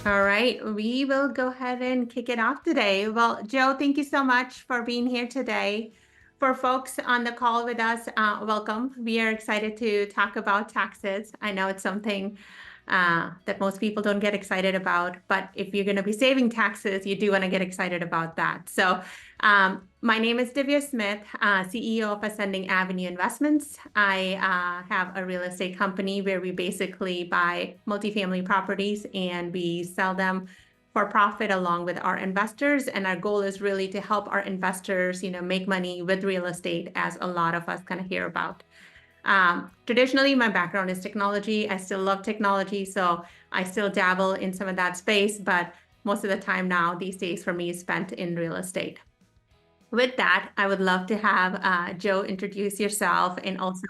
All right, we will go ahead and kick it off today. Well, Joe, thank you so much for being here today. For folks on the call with us, welcome. We are excited to talk about taxes. I know it's something that most people don't get excited about, but if you're going to be saving taxes, you do want to get excited about that. So my name is Divya Smith, CEO of Ascending Avenue Investments. I have a real estate company where we basically buy multifamily properties and we sell them for profit along with our investors. And our goal is really to help our investors, make money with real estate, as a lot of us kind of hear about. Traditionally, my background is technology. I still love technology, so I still dabble in some of that space, but most of the time now these days for me is spent in real estate. With that, I would love to have Joe introduce yourself and also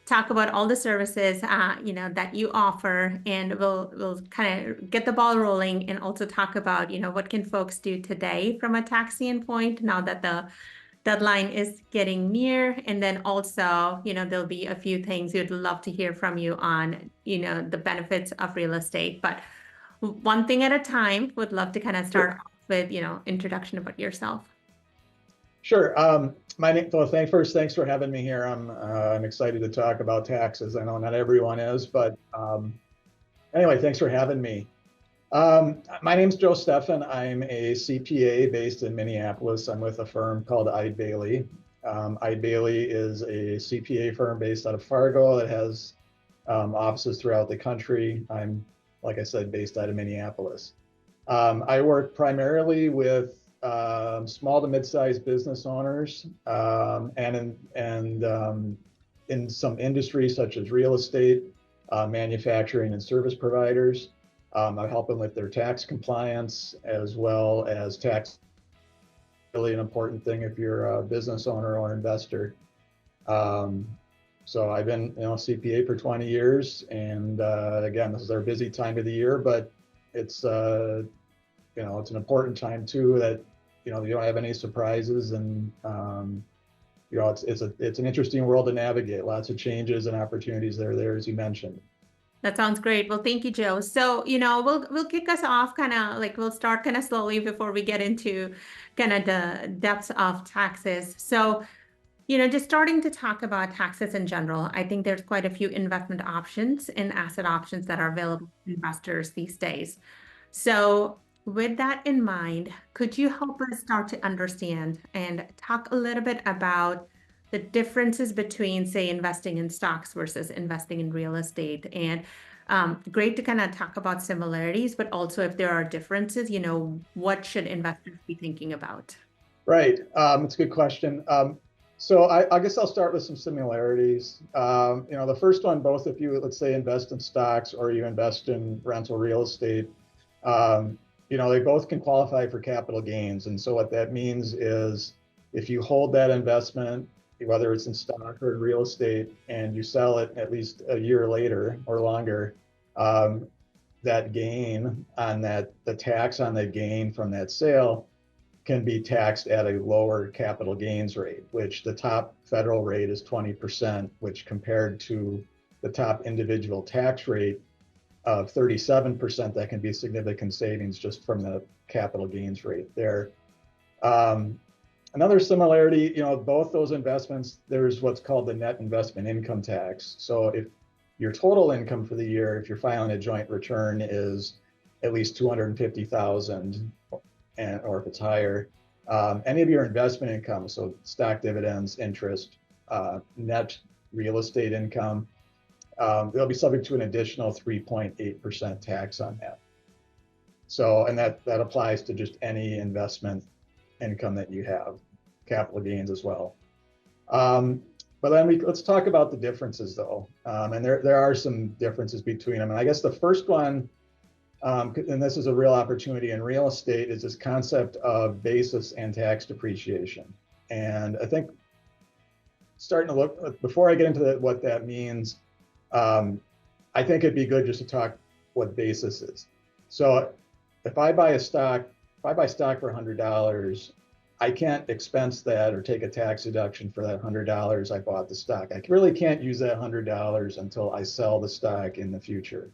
talk about all the services that you offer, and we'll kind of get the ball rolling and also talk about what can folks do today from a tax standpoint now that the deadline is getting near, and then also there'll be a few things we'd love to hear from you on the benefits of real estate, but one thing at a time. Would love to kind of start off with introduction about yourself. Sure. Well, thanks for having me here. I'm excited to talk about taxes. I know not everyone is, but anyway, thanks for having me. My name's Joe Steffan. I'm a CPA based in Minneapolis. I'm with a firm called Eide Bailly. Eide Bailly is a CPA firm based out of Fargo that has offices throughout the country. I'm, like I said, based out of Minneapolis. I work primarily with small to mid-sized business owners, and in some industries such as real estate, manufacturing, and service providers. I help them with their tax compliance, as well as tax, really an important thing if you're a business owner or investor. So I've been CPA for 20 years, and again, this is our busy time of the year, but it's it's an important time too, that you don't have any surprises, and it's an interesting world to navigate. Lots of changes and opportunities that are there, as you mentioned. That sounds great. Well, thank you, Joe. So, we'll kick us off we'll start kind of slowly before we get into kind of the depths of taxes. So, just starting to talk about taxes in general, I think there's quite a few investment options and asset options that are available to investors these days. So with that in mind, could you help us start to understand and talk a little bit about the differences between, say, investing in stocks versus investing in real estate? And great to kind of talk about similarities, but also if there are differences, what should investors be thinking about? Right. It's a good question. So I guess I'll start with some similarities. The first one, both if you, let's say, invest in stocks or you invest in rental real estate, they both can qualify for capital gains. And so what that means is if you hold that investment, whether it's in stock or real estate, and you sell it at least a year later or longer, that gain on the tax on the gain from that sale can be taxed at a lower capital gains rate, which the top federal rate is 20%, which compared to the top individual tax rate of 37%, that can be significant savings just from the capital gains rate there. Another similarity, both those investments, there's what's called the net investment income tax. So if your total income for the year, if you're filing a joint return, is at least $250,000, or if it's higher, any of your investment income, so stock dividends, interest, net real estate income, they'll be subject to an additional 3.8% tax on that. So, and that applies to just any investment income that you have, capital gains as well. But then let's talk about the differences though. And there are some differences between them. And I guess the first one, and this is a real opportunity in real estate, is this concept of basis and tax depreciation. And I think starting to look, before I get into what that means, I think it'd be good just to talk what basis is. So if I buy stock for $100, I can't expense that or take a tax deduction for that $100 I bought the stock. I really can't use that $100 until I sell the stock in the future.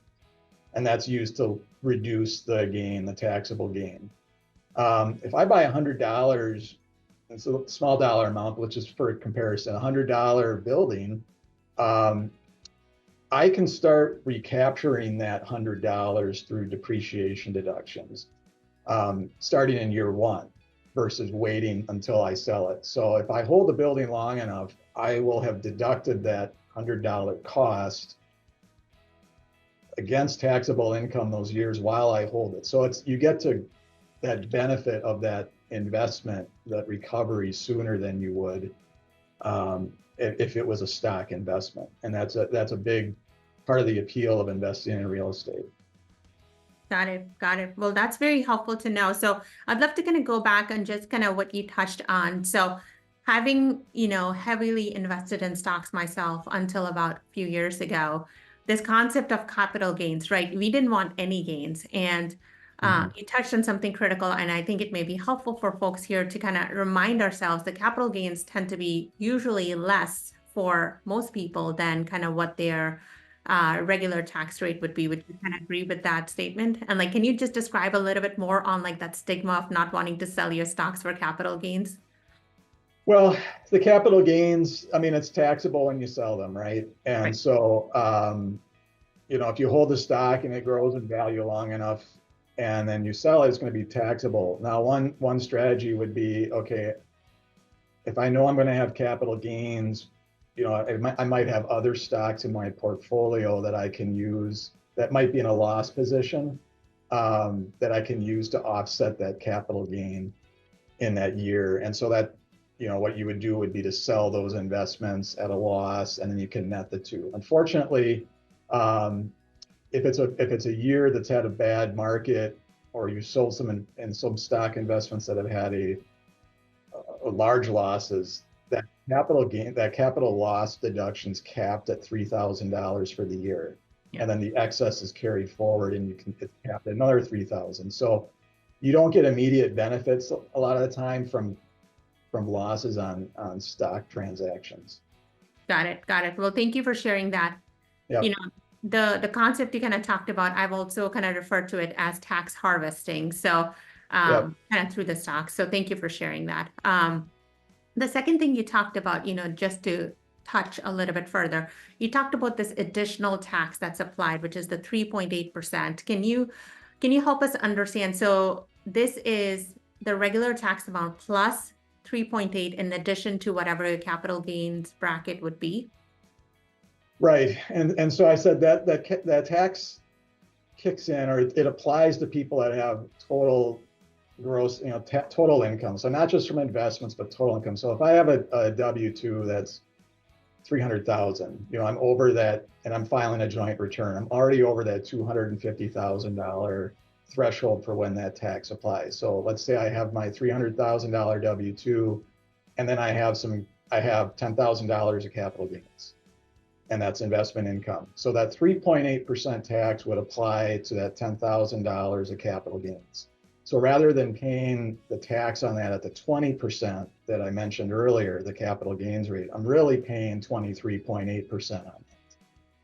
and that's used to reduce the gain, the taxable gain. If I buy $100, it's a small dollar amount, which is for comparison, $100 building, I can start recapturing that $100 through depreciation deductions, starting in year one versus waiting until I sell it. So if I hold the building long enough, I will have deducted that $100 cost against taxable income those years while I hold it. So you get to that benefit of that investment, that recovery sooner than you would if it was a stock investment. And that's a big part of the appeal of investing in real estate. Got it. Got it. Well, that's very helpful to know. So I'd love to kind of go back and just kind of what you touched on. So having, heavily invested in stocks myself until about a few years ago, this concept of capital gains, right? We didn't want any gains. And you touched on something critical, and I think it may be helpful for folks here to kind of remind ourselves that capital gains tend to be usually less for most people than kind of what their regular tax rate would be. Would you kind of agree with that statement? And can you just describe a little bit more on that stigma of not wanting to sell your stocks for capital gains? Well, the capital gains, I mean, it's taxable when you sell them, right? And Right. so, if you hold the stock and it grows in value long enough and then you sell it, it's going to be taxable. Now, one strategy would be, okay, if I know I'm going to have capital gains, I might have other stocks in my portfolio that I can use that might be in a loss position that I can use to offset that capital gain in that year. And so that, what you would do would be to sell those investments at a loss, and then you can net the two. Unfortunately, if it's a year that's had a bad market, or you sold some in some stock investments that have had a large losses, that capital loss deduction's capped at $3,000 for the year. Yeah. And then the excess is carried forward, and it's capped at another $3,000. So you don't get immediate benefits a lot of the time from losses on stock transactions. Got it. Got it. Well, thank you for sharing that. Yep. The concept you kind of talked about, I've also kind of referred to it as tax harvesting. So kind of through the stocks. So thank you for sharing that. The second thing you talked about, just to touch a little bit further, you talked about this additional tax that's applied, which is the 3.8%. Can you help us understand? So this is the regular tax amount plus 3.8 in addition to whatever your capital gains bracket would be. Right. And so I said that tax kicks in, or it applies to people that have total gross, total income. So not just from investments, but total income. So if I have a W-2 that's 300,000, I'm over that, and I'm filing a joint return, I'm already over that $250,000 threshold for when that tax applies. So let's say I have my $300,000 W-2, and then I have $10,000 of capital gains, and that's investment income. So that 3.8% tax would apply to that $10,000 of capital gains. So rather than paying the tax on that at the 20% that I mentioned earlier, the capital gains rate, I'm really paying 23.8% on that.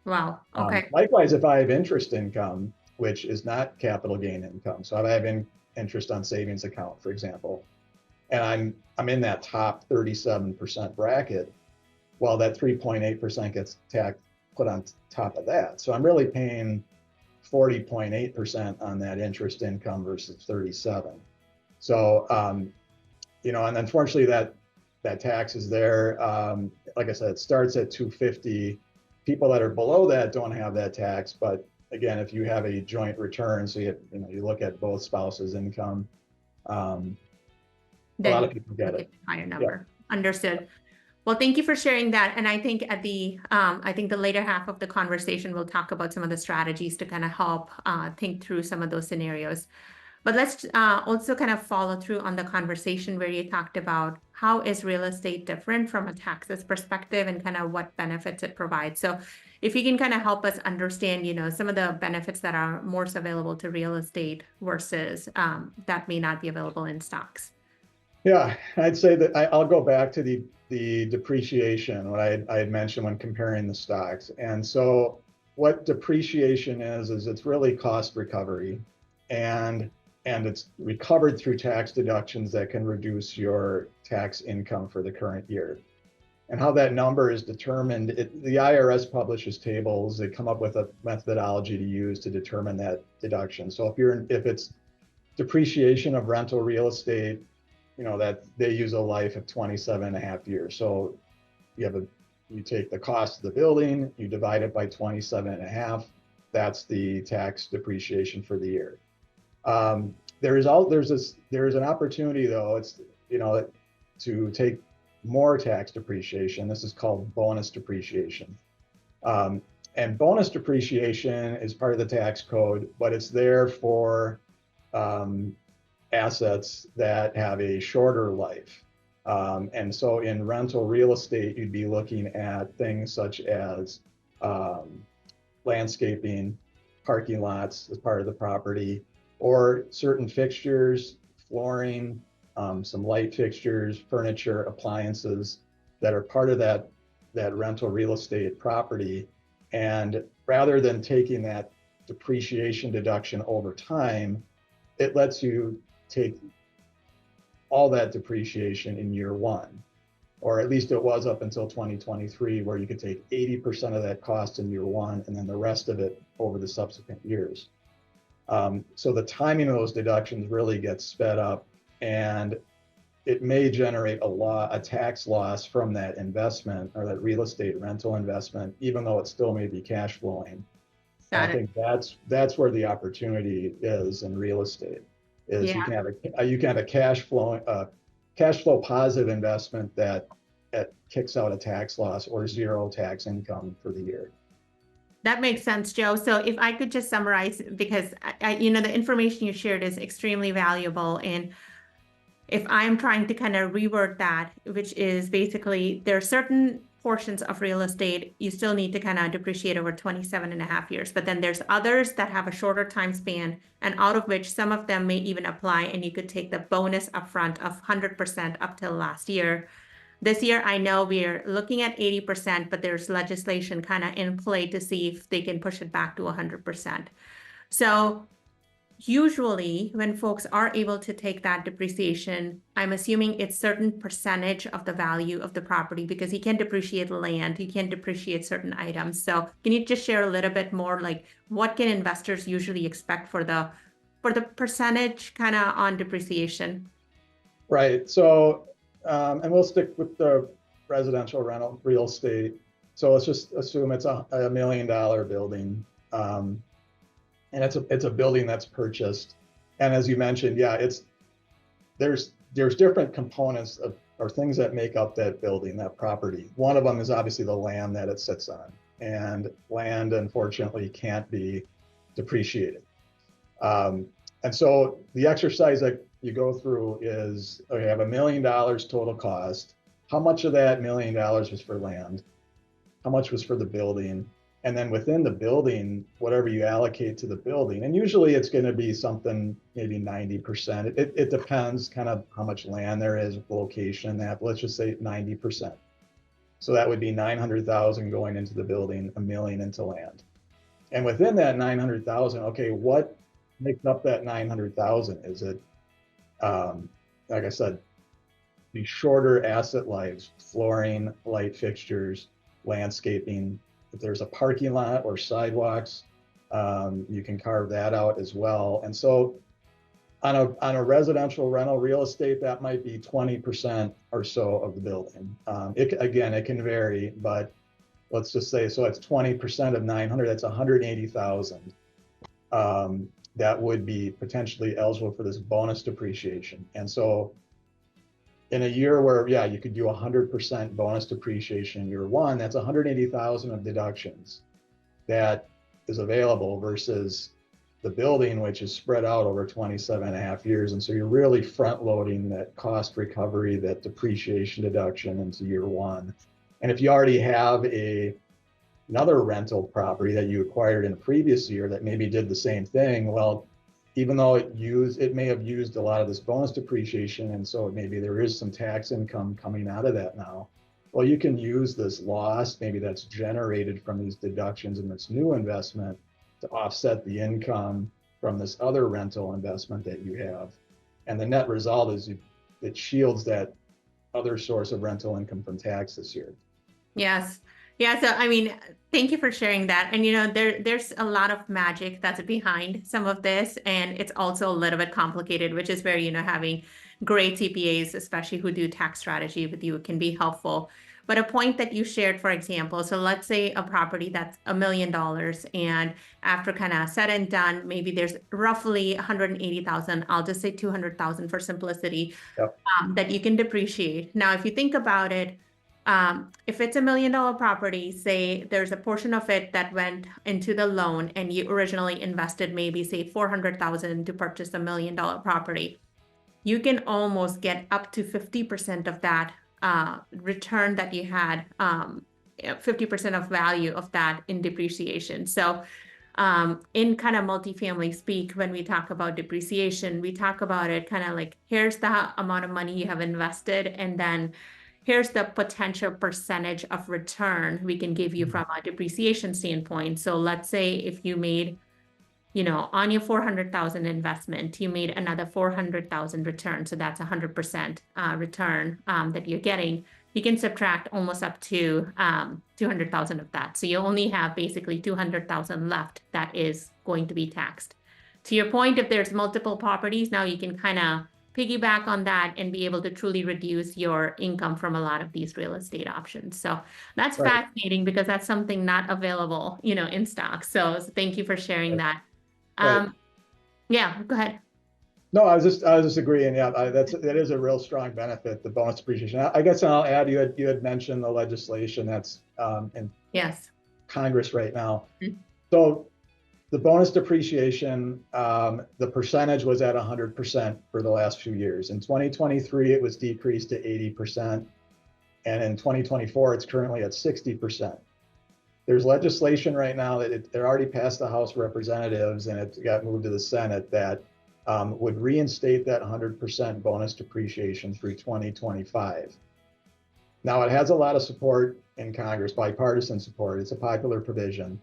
Wow. Okay. Likewise, if I have interest income, which is not capital gain income, so if I have interest on savings account, for example, and I'm in that top 37% bracket, well, that 3.8% gets put on top of that. So I'm really paying 40.8% on that interest income versus 37. So, and unfortunately that tax is there. Like I said, it starts at 250. People that are below that don't have that tax, but again, if you have a joint return, so you look at both spouses' income, a lot of people get it. Higher number. Yeah. Understood. Well, thank you for sharing that. And I think at I think the later half of the conversation, we'll talk about some of the strategies to kind of help think through some of those scenarios. But let's also kind of follow through on the conversation where you talked about how is real estate different from a taxes perspective and kind of what benefits it provides. So if you can kind of help us understand, some of the benefits that are more available to real estate versus that may not be available in stocks. Yeah, I'd say that I'll go back to the depreciation, what I had mentioned when comparing the stocks. And so what depreciation is it's really cost recovery, and it's recovered through tax deductions that can reduce your tax income for the current year. And how that number is determined, the IRS publishes tables. They come up with a methodology to use to determine that deduction. So if it's depreciation of rental real estate, that they use a life of 27 and a half years. So you take the cost of the building, you divide it by 27 and a half. That's the tax depreciation for the year. There's an opportunity though, to take more tax depreciation. This is called bonus depreciation. And bonus depreciation is part of the tax code, but it's there for assets that have a shorter life. And so in rental real estate, you'd be looking at things such as landscaping, parking lots as part of the property, or certain fixtures, flooring, some light fixtures, furniture, appliances that are part of that rental real estate property. And rather than taking that depreciation deduction over time, it lets you take all that depreciation in year one, or at least it was up until 2023, where you could take 80% of that cost in year one and then the rest of it over the subsequent years. So the timing of those deductions really gets sped up, and it may generate a tax loss from that investment or that real estate rental investment, even though it still may be cash flowing. And I think that's where the opportunity is in real estate. Is you can have a cash flow positive investment that kicks out a tax loss or zero tax income for the year. That makes sense, Joe. So if I could just summarize, because the information you shared is extremely valuable, and if I'm trying to kind of reword that, which is basically there are certain portions of real estate you still need to kind of depreciate over 27 and a half years, but then there's others that have a shorter time span, and out of which some of them may even apply, and you could take the bonus upfront of 100% up till last year. This year, I know we're looking at 80%, but there's legislation kind of in play to see if they can push it back to 100%. So usually when folks are able to take that depreciation, I'm assuming it's certain percentage of the value of the property, because you can depreciate land, you can depreciate certain items. So can you just share a little bit more, like what can investors usually expect for the percentage kind of on depreciation? Right. So, and we'll stick with the residential rental real estate. So let's just assume it's a $1 million building. And it's a building that's purchased. And as you mentioned, there's different components or things that make up that building, that property. One of them is obviously the land that it sits on. And land, unfortunately, can't be depreciated. And so the exercise that you go through is, okay, I have $1 million total cost. How much of that $1 million was for land? How much was for the building? And then within the building, whatever you allocate to the building, and usually it's going to be something maybe 90%. It depends kind of how much land there is, location, that, but let's just say 90%. So that would be 900,000 going into the building, 1 million into land. And within that 900,000, okay, what makes up that 900,000? Is it, like I said, the shorter asset lives, flooring, light fixtures, landscaping? If there's a parking lot or sidewalks, you can carve that out as well. And so on a residential rental real estate, that might be 20% or so of the building. It can vary, but let's just say, so it's 20% of 900, that's 180,000. That would be potentially eligible for this bonus depreciation. And so in a year where, you could do 100% bonus depreciation in year one, that's 180,000 of deductions that is available versus the building, which is spread out over 27 and a half years. And so you're really front loading that cost recovery, that depreciation deduction into year one. And if you already have another rental property that you acquired in a previous year that maybe did the same thing, well, even though it may have used a lot of this bonus depreciation, and so maybe there is some tax income coming out of that now, well, you can use this loss, maybe that's generated from these deductions in this new investment to offset the income from this other rental investment that you have. And the net result is it shields that other source of rental income from tax this year. Yes. Yeah. So, I mean, thank you for sharing that. And, there's a lot of magic that's behind some of this. And it's also a little bit complicated, which is where, having great CPAs, especially who do tax strategy with you, can be helpful. But a point that you shared, for example, so let's say a property that's $1 million, and after kind of said and done, maybe there's roughly 180,000, I'll just say 200,000 for simplicity, Yep. that you can depreciate. Now, if you think about it, if it's $1 million property, say there's a portion of it that went into the loan and you originally invested maybe say 400,000 to purchase $1 million property, you can almost get up to 50% of that return that you had, 50% of value of that in depreciation. So in kind of multifamily speak, when we talk about depreciation, we talk about it kind of like, here's the amount of money you have invested, and then here's the potential percentage of return we can give you from a depreciation standpoint. So let's say if you made, on your 400,000 investment, you made another 400,000 return. So that's 100% return that you're getting. You can subtract almost up to 200,000 of that. So you only have basically 200,000 left that is going to be taxed. To your point, if there's multiple properties, now you can kind of piggyback on that and be able to truly reduce your income from a lot of these real estate options. So that's Right. fascinating because that's something not available, in stock. So thank you for sharing that. Right. Yeah, go ahead. No, I was just agreeing. Yeah, that is a real strong benefit, the bonus depreciation. I guess I'll add, you had mentioned the legislation that's in Yes. Congress right now. Mhm. So the bonus depreciation, the percentage was at 100% for the last few years. In 2023, it was decreased to 80%. And in 2024, it's currently at 60%. There's legislation right now that they're already passed the House of Representatives, and it got moved to the Senate, that would reinstate that 100% bonus depreciation through 2025. Now, it has a lot of support in Congress, bipartisan support. It's a popular provision.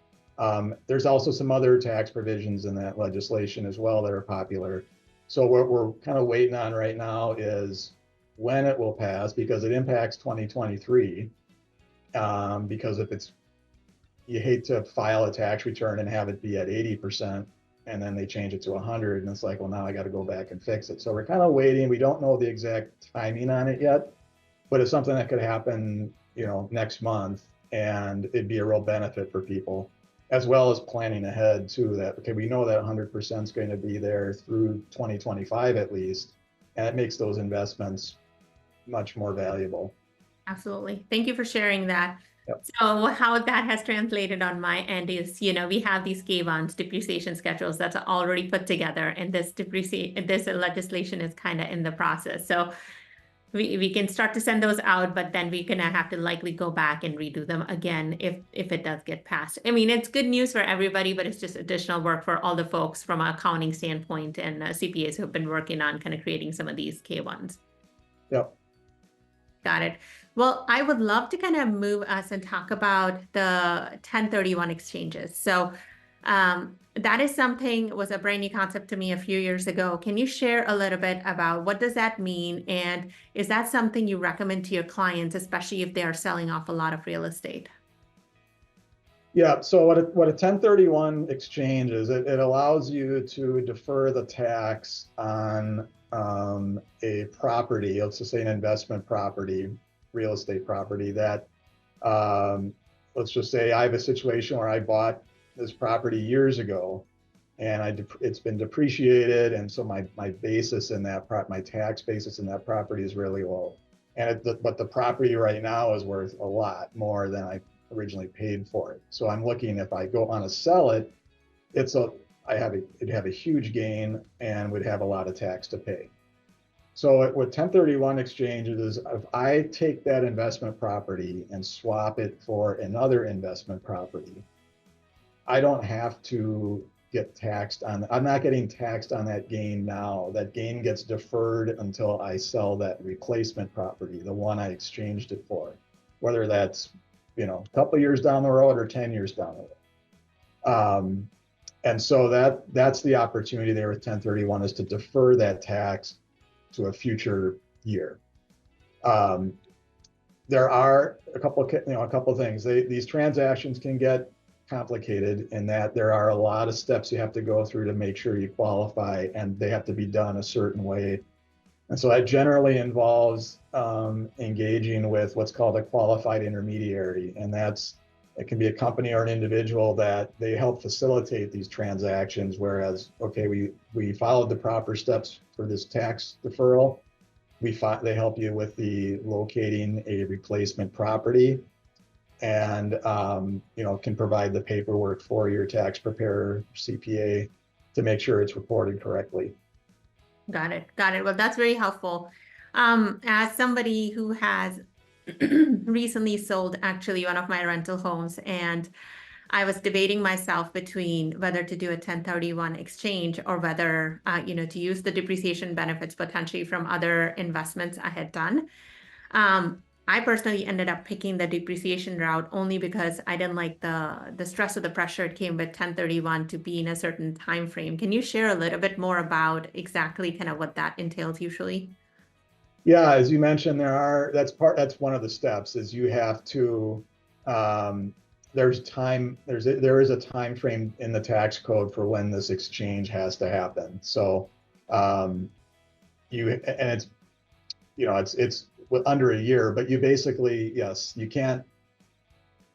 There's also some other tax provisions in that legislation as well that are popular. So what we're kind of waiting on right now is when it will pass, because it impacts 2023. Because if you hate to file a tax return and have it be at 80%, and then they change it to 100, and it's like, well, now I got to go back and fix it. So we're kind of waiting. We don't know the exact timing on it yet, but it's something that could happen, next month, and it'd be a real benefit for people, as well as planning ahead too, that, okay, we know that 100% is going to be there through 2025 at least, and it makes those investments much more valuable. Absolutely. Thank you for sharing that. Yep. So how that has translated on my end is, we have these K-bonds depreciation schedules that's already put together, and this legislation is kind of in the process. So we can start to send those out, but then we're gonna have to likely go back and redo them again if it does get passed. I mean, it's good news for everybody, but it's just additional work for all the folks from an accounting standpoint and CPAs who have been working on kind of creating some of these K-bonds. Yep. Got it. Well, I would love to kind of move us and talk about the 1031 exchanges. So that is was a brand new concept to me a few years ago. Can you share a little bit about what does that mean? And is that something you recommend to your clients, especially if they are selling off a lot of real estate? Yeah, so what a 1031 exchange is, it allows you to defer the tax on a property, let's just say an investment property, real estate property that, let's just say I have a situation where I bought this property years ago, and it's been depreciated, and so my basis in that my tax basis in that property is really low, but the property right now is worth a lot more than I originally paid for it. So I'm looking, if I go on to sell it, it'd have a huge gain and would have a lot of tax to pay. So what 1031 exchanges is, if I take that investment property and swap it for another investment property, I don't have to get taxed on, I'm not getting taxed on that gain now. That gain gets deferred until I sell that replacement property, the one I exchanged it for. whether that's, a couple of years down the road or 10 years down the road. And so that's the opportunity there with 1031 is to defer that tax to a future year. There are a couple of things. These transactions can get complicated in that there are a lot of steps you have to go through to make sure you qualify, and they have to be done a certain way. And so that generally involves engaging with what's called a qualified intermediary. And it can be a company or an individual that they help facilitate these transactions. Whereas, okay, we followed the proper steps for this tax deferral. They help you with the locating a replacement property, and can provide the paperwork for your tax preparer, CPA, to make sure it's reported correctly. Got it. Well, that's very helpful. As somebody who has recently sold actually one of my rental homes, and I was debating myself between whether to do a 1031 exchange or whether, to use the depreciation benefits potentially from other investments I had done. I personally ended up picking the depreciation route only because I didn't like the stress or the pressure it came with 1031 to be in a certain time frame. Can you share a little bit more about exactly kind of what that entails usually? Yeah, as you mentioned, that's one of the steps is you have to, there is a time frame in the tax code for when this exchange has to happen. So it's under a year, but you basically, yes, you can't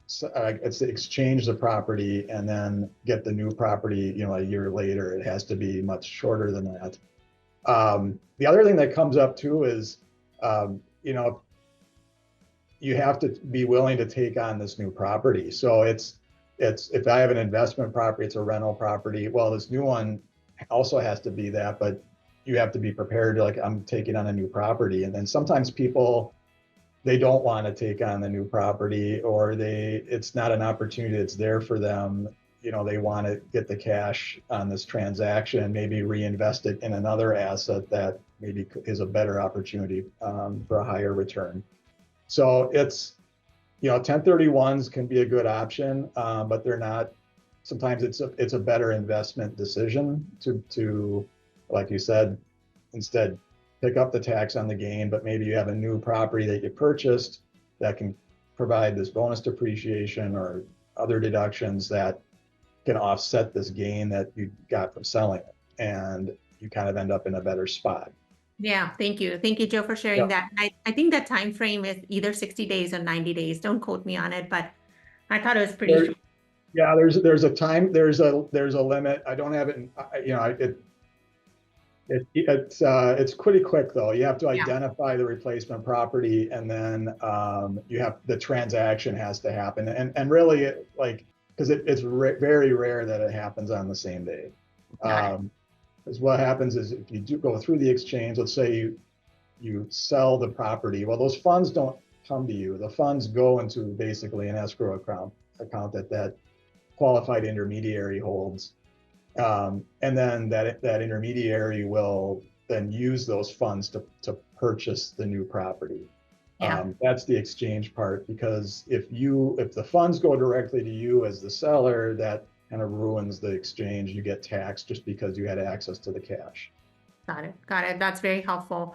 it's exchange the property and then get the new property, a year later. It has to be much shorter than that. The other thing that comes up too is, you have to be willing to take on this new property. So it's if I have an investment property, it's a rental property. Well, this new one also has to be that, but you have to be prepared to, like, I'm taking on a new property. And then sometimes people, they don't want to take on the new property, or it's not an opportunity that's there for them. They want to get the cash on this transaction, maybe reinvest it in another asset that maybe is a better opportunity for a higher return. So 1031s can be a good option, but they're not. Sometimes it's a better investment decision to, like you said, instead pick up the tax on the gain, but maybe you have a new property that you purchased that can provide this bonus depreciation or other deductions that can offset this gain that you got from selling it, and you kind of end up in a better spot. Yeah, thank you, Joe, for sharing that. I think that time frame is either 60 days or 90 days. Don't quote me on it, but I thought it was pretty short. Yeah, there's a time, there's a limit. I don't have it. It's pretty quick though. You have to identify the replacement property, and then the transaction has to happen, and really, because it's very rare that it happens on the same day. Because what happens is, if you do go through the exchange, let's say you sell the property, well, those funds don't come to you. The funds go into basically an escrow account that qualified intermediary holds. And then that intermediary will then use those funds to purchase the new property. That's the exchange part, because if the funds go directly to you as the seller, that kind of ruins the exchange. You get taxed just because you had access to the cash. Got it. That's very helpful.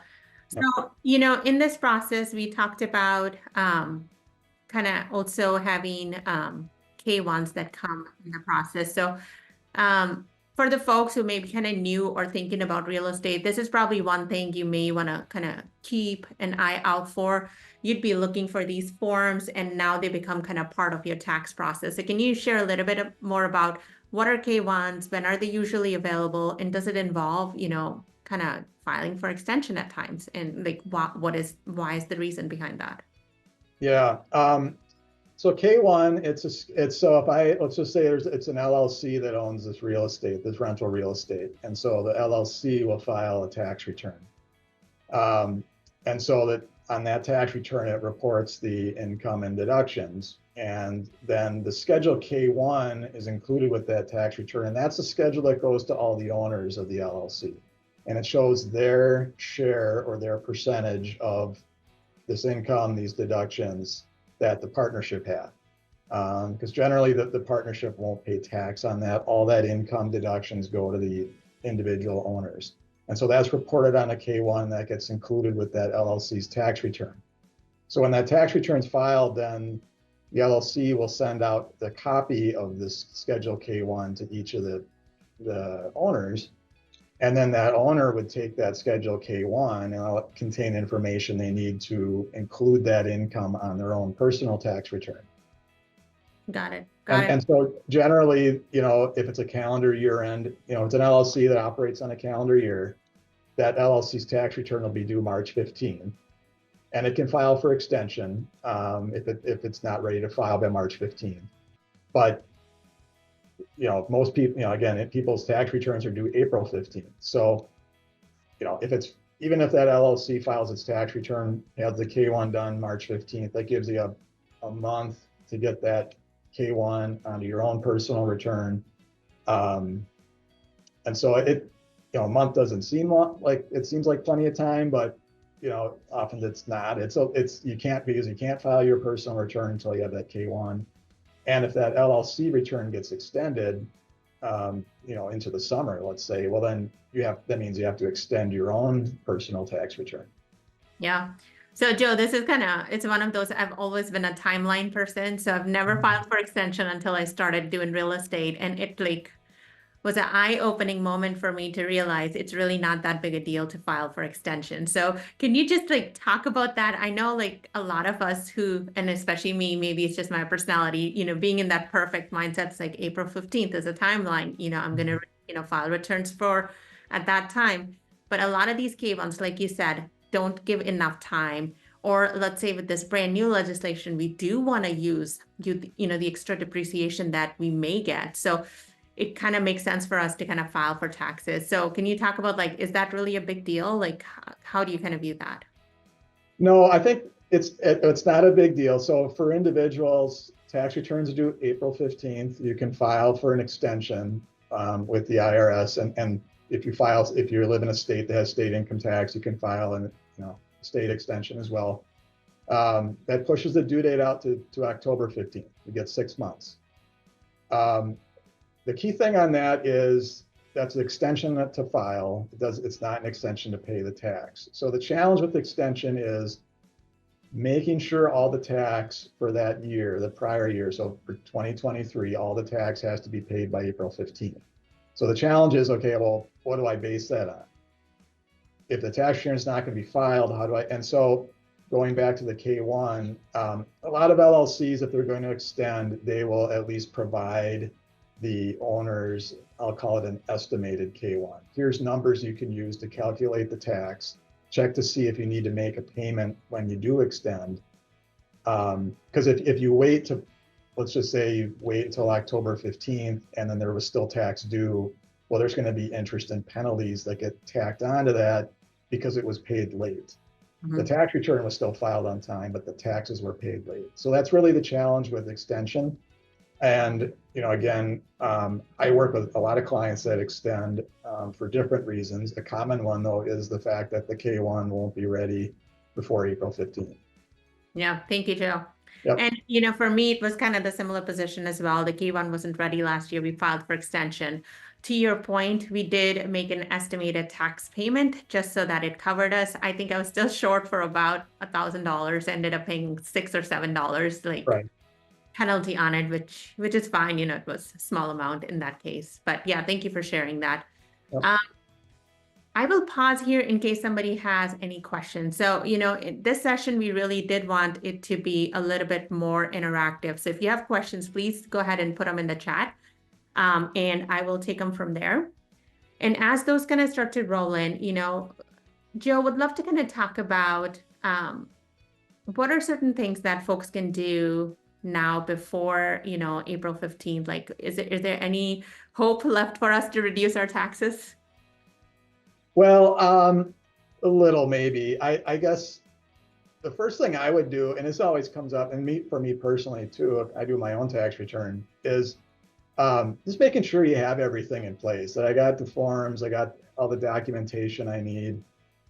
So, in this process, we talked about kind of also having K1s that come in the process. So for the folks who may be kind of new or thinking about real estate, this is probably one thing you may want to kind of keep an eye out for. You'd be looking for these forms, and now they become kind of part of your tax process. So can you share a little bit more about what are K1s, when are they usually available, and does it involve, kind of filing for extension at times, and like why is the reason behind that? Yeah. So K1, let's just say it's an LLC that owns this rental real estate. And so the LLC will file a tax return. And so that on that tax return, it reports the income and deductions. And then the Schedule K1 is included with that tax return. And that's the schedule that goes to all the owners of the LLC. And it shows their share or their percentage of this income, these deductions that the partnership had. Because generally the partnership won't pay tax on that. All that income deductions go to the individual owners. And so that's reported on a K-1 that gets included with that LLC's tax return. So when that tax return is filed, then the LLC will send out the copy of this Schedule K-1 to each of the owners. And then that owner would take that Schedule K-1 and it'll contain information they need to include that income on their own personal tax return. Got it. And so generally, if it's a calendar year end, it's an LLC that operates on a calendar year, that LLC's tax return will be due March 15th. And it can file for extension if it's not ready to file by March 15th. But most people, again, people's tax returns are due April 15th. So, even if that LLC files its tax return, has the K-1 done March 15th, that gives you a month to get that K-1 onto your own personal return. And so a month doesn't seem like, it seems like plenty of time, but often it's not. You can't file your personal return until you have that K-1. And if that LLC return gets extended, into the summer, let's say, well, then that means you have to extend your own personal tax return. Yeah. So Joe, this is it's one of those, I've always been a timeline person. So I've never filed for extension until I started doing real estate. And it was an eye-opening moment for me to realize it's really not that big a deal to file for extension. So can you just talk about that? I know a lot of us who, and especially me, maybe it's just my personality, being in that perfect mindset, it's like April 15th is a timeline, I'm going to, file returns for at that time. But a lot of these K-1s, like you said, don't give enough time. Or let's say with this brand new legislation, we do want to use, the extra depreciation that we may get. So it kind of makes sense for us to file for taxes. So can you talk about is that really a big deal? How do you view that? No, I think it's not a big deal. So for individuals, tax returns are due April 15th. You can file for an extension with the IRS. And if you live in a state that has state income tax, you can file an state extension as well. That pushes the due date out to October 15th. You get 6 months. The key thing on that is that's an extension to file. It's not an extension to pay the tax. So the challenge with extension is making sure all the tax for that year, the prior year, so for 2023, all the tax has to be paid by April 15th. So the challenge is, okay, well, what do I base that on? If the tax return is not going to be filed, how do I? And so going back to the K-1, a lot of LLCs, if they're going to extend, they will at least provide the owners, I'll call it an estimated K-1. Here's numbers you can use to calculate the tax. Check to see if you need to make a payment when you do extend. Because if you wait to, let's just say you wait until October 15th and then there was still tax due, well, there's going to be interest and penalties that get tacked onto that because it was paid late. Mm-hmm. The tax return was still filed on time, but the taxes were paid late. So that's really the challenge with extension. And, again, I work with a lot of clients that extend for different reasons. A common one, though, is the fact that the K-1 won't be ready before April 15th. Yeah, thank you, Joe. Yep. And, for me, it was the similar position as well. The K-1 wasn't ready last year. We filed for extension. To your point, we did make an estimated tax payment just so that it covered us. I think I was still short for about $1,000, ended up paying $6 or $7, right, penalty on it, which is fine. It was a small amount in that case. But yeah, thank you for sharing that. Yep. I will pause here in case somebody has any questions. So, in this session, we really did want it to be a little bit more interactive. So if you have questions, please go ahead and put them in the chat. And I will take them from there. And as those start to roll in, Joe would love to talk about what are certain things that folks can do now before, April 15th? Is there any hope left for us to reduce our taxes? Well, a little maybe. I guess the first thing I would do, and this always comes up, and for me personally too, if I do my own tax return, is just making sure you have everything in place. That I got the forms, I got all the documentation I need.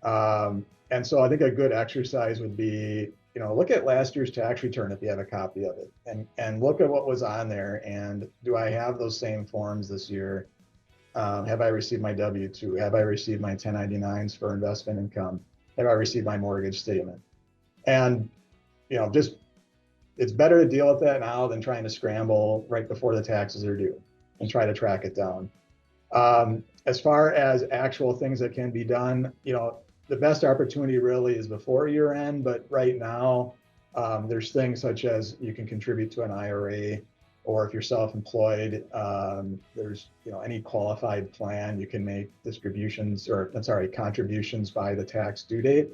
And so I think a good exercise would be look at last year's tax return if you have a copy of it, and look at what was on there. And do I have those same forms this year? Have I received my W-2? Have I received my 1099s for investment income? Have I received my mortgage statement? And, just it's better to deal with that now than trying to scramble right before the taxes are due and try to track it down. As far as actual things that can be done, the best opportunity really is before year end, but right now, there's things such as you can contribute to an IRA, or if you're self-employed, there's, any qualified plan, you can make contributions by the tax due date.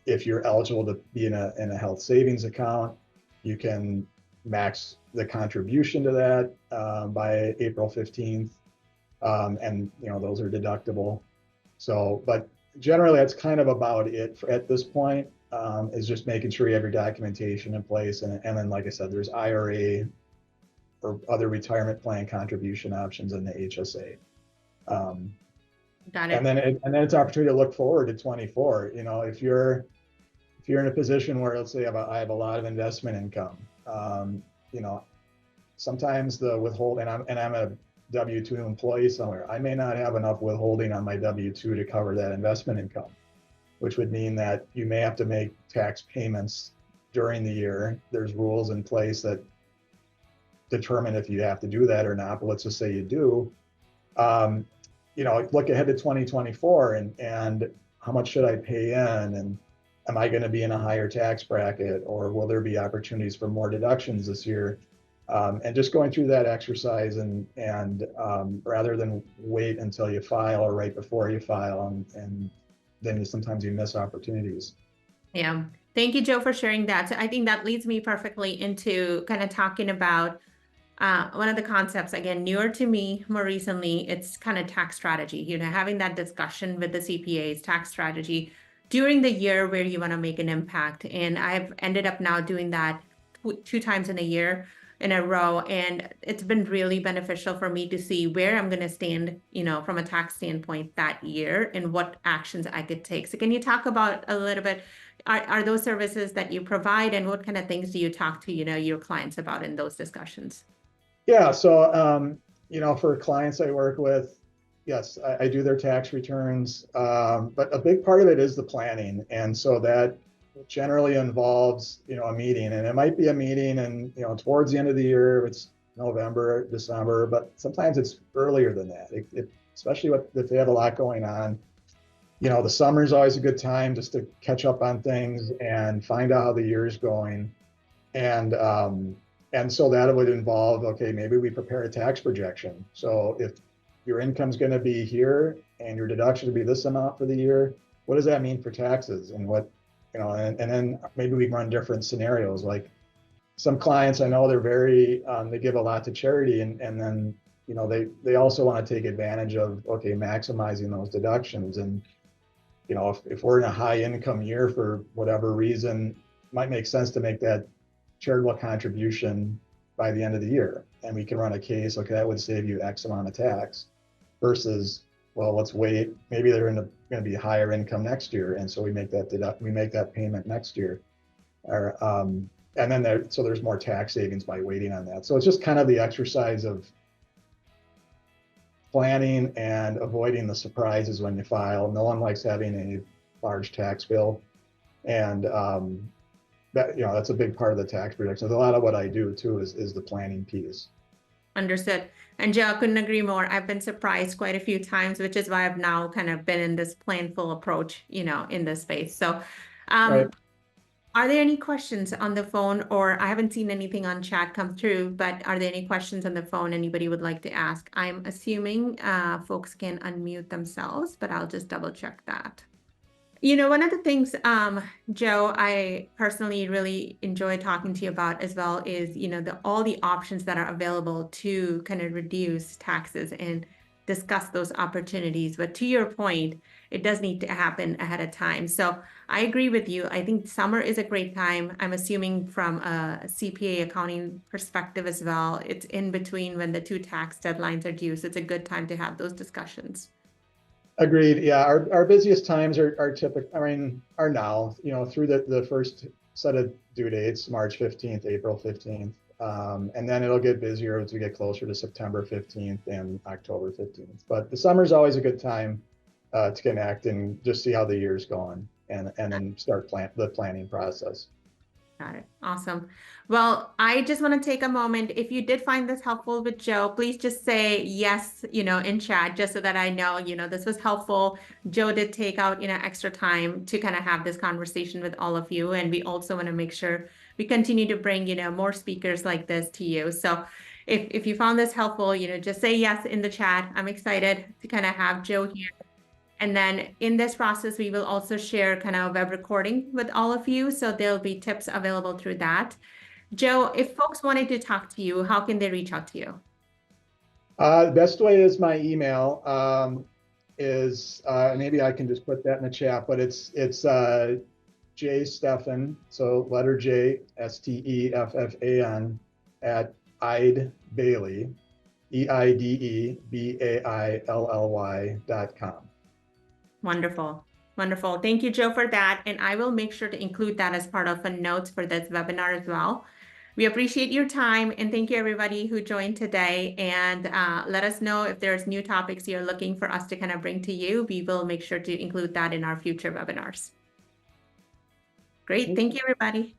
If you're eligible to be in a health savings account, you can max the contribution to that by April 15th. And those are deductible. So, but generally that's kind of about it at this point, is just making sure you have your documentation in place. And then, like I said, there's IRA or other retirement plan contribution options in the HSA. Got it. And then it's an opportunity to look forward to 24. If you're in a position where, let's say I have a lot of investment income, sometimes the withholding, and I'm a W-2 employee somewhere, I may not have enough withholding on my W-2 to cover that investment income, which would mean that you may have to make tax payments during the year. There's rules in place that determine if you have to do that or not, but let's just say you do. Look ahead to 2024 and how much should I pay in, and am I going to be in a higher tax bracket, or will there be opportunities for more deductions this year? And just going through that exercise and rather than wait until you file or right before you file, and then sometimes you miss opportunities. Yeah. Thank you, Joe, for sharing that. So I think that leads me perfectly into kind of talking about one of the concepts, again, newer to me more recently. It's kind of tax strategy, having that discussion with the CPAs, tax strategy during the year where you want to make an impact. And I've ended up now doing that 2 times in a year in a row. And it's been really beneficial for me to see where I'm going to stand, from a tax standpoint that year and what actions I could take. So can you talk about a little bit, are those services that you provide, and what kind of things do you talk to, your clients about in those discussions? Yeah. So, for clients I work with, yes, I do their tax returns. But a big part of it is the planning. And so that generally involves, a meeting, and it might be a meeting and, towards the end of the year, it's November, December, but sometimes it's earlier than that. Especially if they have a lot going on. The summer is always a good time just to catch up on things and find out how the year is going. And so that would involve, okay, maybe we prepare a tax projection. So if your income's going to be here and your deduction will be this amount for the year, what does that mean for taxes? And what, and then maybe we run different scenarios. Like some clients I know, they're very, they give a lot to charity, and then, they also want to take advantage of, okay, maximizing those deductions. And, if we're in a high income year for whatever reason, it might make sense to make that charitable contribution by the end of the year, and we can run a case, okay, that would save you X amount of tax, versus, well, let's wait, maybe they're going to be higher income next year, and so we make that payment next year, or and then there's more tax savings by waiting on that. So it's just kind of the exercise of planning and avoiding the surprises when you file. No one likes having a large tax bill, and that's a big part of the tax projection. A lot of what I do too is the planning piece. Understood. And Joe, I couldn't agree more. I've been surprised quite a few times, which is why I've now kind of been in this planful approach, in this space. So, Right. Are there any questions on the phone, or I haven't seen anything on chat come through, but are there any questions on the phone anybody would like to ask? I'm assuming folks can unmute themselves, but I'll just double check that. One of the things, Joe, I personally really enjoy talking to you about as well is, all the options that are available to kind of reduce taxes and discuss those opportunities. But to your point, it does need to happen ahead of time. So I agree with you. I think summer is a great time. I'm assuming from a CPA accounting perspective as well, it's in between when the 2 tax deadlines are due. So it's a good time to have those discussions. Agreed. Yeah, our busiest times are typical, are now, through the first set of due dates, March 15th, April 15th. And then it'll get busier as we get closer to September 15th and October 15th. But the summer's always a good time to connect and just see how the year's going and then start the planning process. Got it. Awesome. Well, I just want to take a moment. If you did find this helpful with Joe, please just say yes, in chat, just so that I know, this was helpful. Joe did take out, extra time to kind of have this conversation with all of you. And we also want to make sure we continue to bring, more speakers like this to you. So if you found this helpful, just say yes in the chat. I'm excited to kind of have Joe here. And then in this process, we will also share kind of a web recording with all of you. So there'll be tips available through that. Joe, if folks wanted to talk to you, how can they reach out to you? The best way is my email. Maybe I can just put that in the chat, but it's J Steffan, so letter J, Steffan at Eide Bailly, EIDEBAILLY.com. Wonderful. Wonderful. Thank you, Joe, for that. And I will make sure to include that as part of the notes for this webinar as well. We appreciate your time and thank you everybody who joined today, and let us know if there's new topics you're looking for us to kind of bring to you. We will make sure to include that in our future webinars. Great. Thank you, everybody.